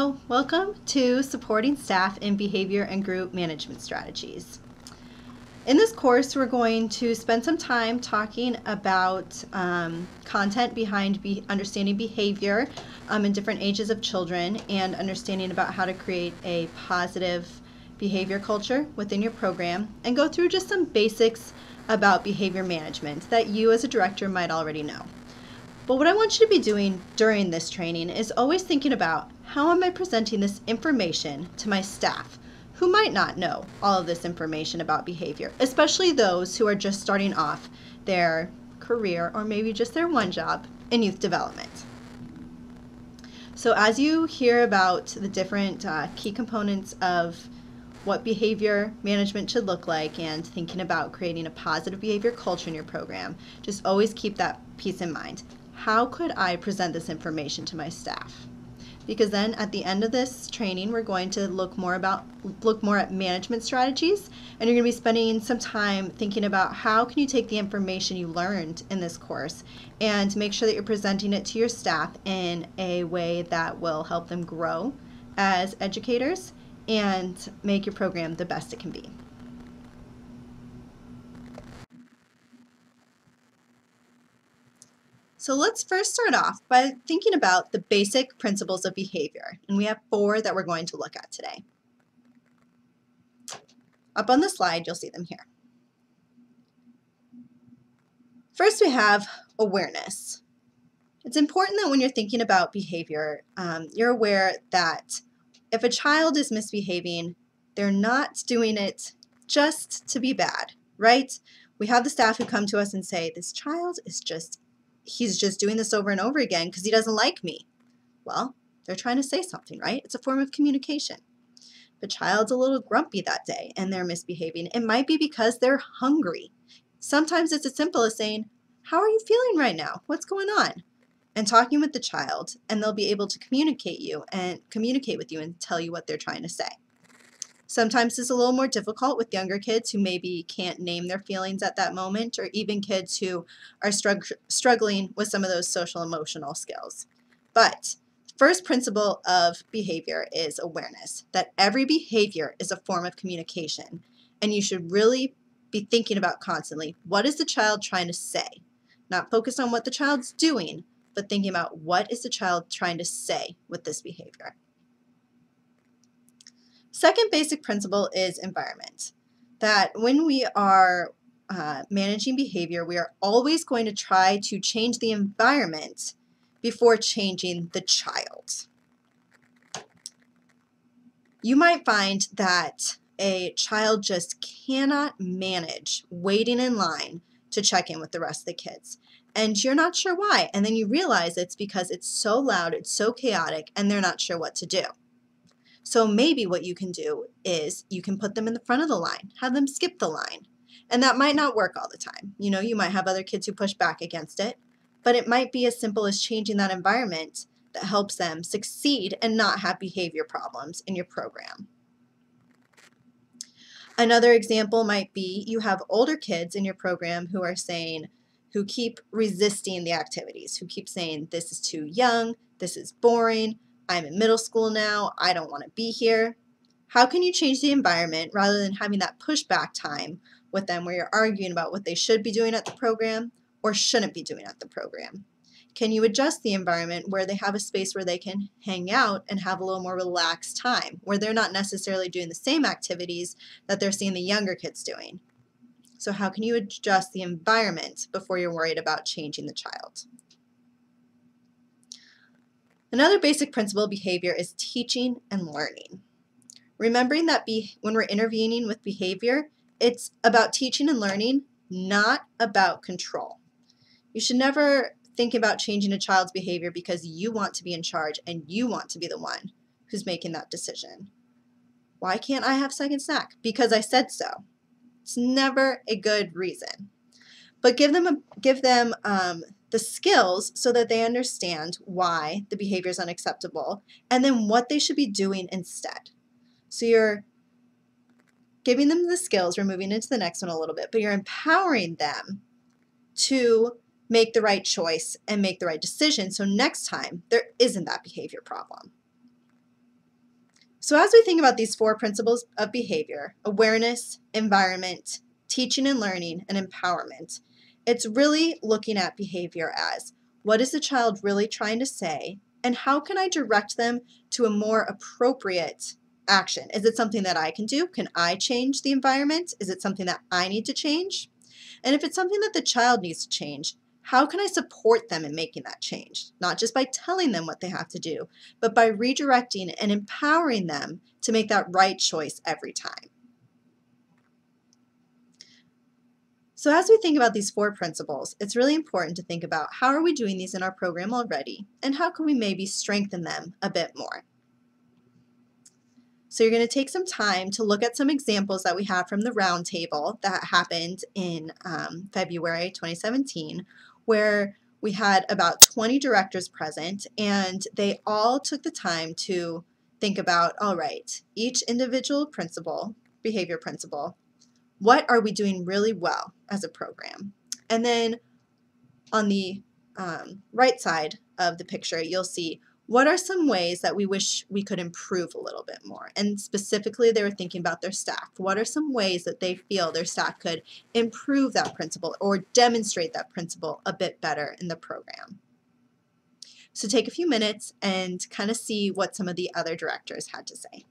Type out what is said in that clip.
Hello, welcome to Supporting Staff in Behavior and Group Management Strategies. In this course, we're going to spend some time talking about content behind understanding behavior in different ages of children and understanding about how to create a positive behavior culture within your program, and go through just some basics about behavior management that you as a director might already know. But what I want you to be doing during this training is always thinking about how am I presenting this information to my staff who might not know all of this information about behavior, especially those who are just starting off their career or maybe just their one job in youth development. So as you hear about the different key components of what behavior management should look like and thinking about creating a positive behavior culture in your program, just always keep that piece in mind. How could I present this information to my staff? Because then at the end of this training, we're going to look more at management strategies, and you're going to be spending some time thinking about how can you take the information you learned in this course and make sure that you're presenting it to your staff in a way that will help them grow as educators and make your program the best it can be. So let's first start off by thinking about the basic principles of behavior, and we have 4 that we're going to look at today. Up on the slide, you'll see them here. First, we have awareness. It's important that when you're thinking about behavior, you're aware that if a child is misbehaving, they're not doing it just to be bad, right? We have the staff who come to us and say, this child is he's just doing this over and over again because he doesn't like me. Well, they're trying to say something, right? It's a form of communication. If a child's a little grumpy that day and they're misbehaving, it might be because they're hungry. Sometimes it's as simple as saying, how are you feeling right now? What's going on? And talking with the child, and they'll be able to communicate with you and tell you what they're trying to say. Sometimes it's a little more difficult with younger kids who maybe can't name their feelings at that moment, or even kids who are struggling with some of those social emotional skills. But first principle of behavior is awareness, that every behavior is a form of communication, and you should really be thinking about constantly, what is the child trying to say? Not focus on what the child's doing, but thinking about what is the child trying to say with this behavior. Second basic principle is environment, that when we are managing behavior, we are always going to try to change the environment before changing the child. You might find that a child just cannot manage waiting in line to check in with the rest of the kids, and you're not sure why, and then you realize it's because it's so loud, it's so chaotic, and they're not sure what to do. So maybe what you can do is you can put them in the front of the line, have them skip the line. And that might not work all the time. You know, you might have other kids who push back against it, but it might be as simple as changing that environment that helps them succeed and not have behavior problems in your program. Another example might be you have older kids in your program who keep resisting the activities, who keep saying, this is too young, this is boring, I'm in middle school now, I don't want to be here. How can you change the environment rather than having that pushback time with them where you're arguing about what they should be doing at the program or shouldn't be doing at the program? Can you adjust the environment where they have a space where they can hang out and have a little more relaxed time, where they're not necessarily doing the same activities that they're seeing the younger kids doing? So how can you adjust the environment before you're worried about changing the child? Another basic principle of behavior is teaching and learning. Remembering that when we're intervening with behavior, it's about teaching and learning, not about control. You should never think about changing a child's behavior because you want to be in charge and you want to be the one who's making that decision. Why can't I have second snack? Because I said so. It's never a good reason. But give them the skills so that they understand why the behavior is unacceptable and then what they should be doing instead. So you're giving them the skills, we're moving into the next one a little bit, but you're empowering them to make the right choice and make the right decision so next time there isn't that behavior problem. So as we think about these 4 principles of behavior, awareness, environment, teaching and learning, and empowerment, it's really looking at behavior as what is the child really trying to say, and how can I direct them to a more appropriate action? Is it something that I can do? Can I change the environment? Is it something that I need to change? And if it's something that the child needs to change, how can I support them in making that change? Not just by telling them what they have to do, but by redirecting and empowering them to make that right choice every time. So as we think about these 4 principles, it's really important to think about how are we doing these in our program already, and how can we maybe strengthen them a bit more. So you're going to take some time to look at some examples that we have from the roundtable that happened in February 2017, where we had about 20 directors present, and they all took the time to think about, all right, each individual principle, behavior principle, what are we doing really well as a program? And then on the right side of the picture, you'll see what are some ways that we wish we could improve a little bit more. And specifically, they were thinking about their staff. What are some ways that they feel their staff could improve that principle or demonstrate that principle a bit better in the program? So take a few minutes and kind of see what some of the other directors had to say.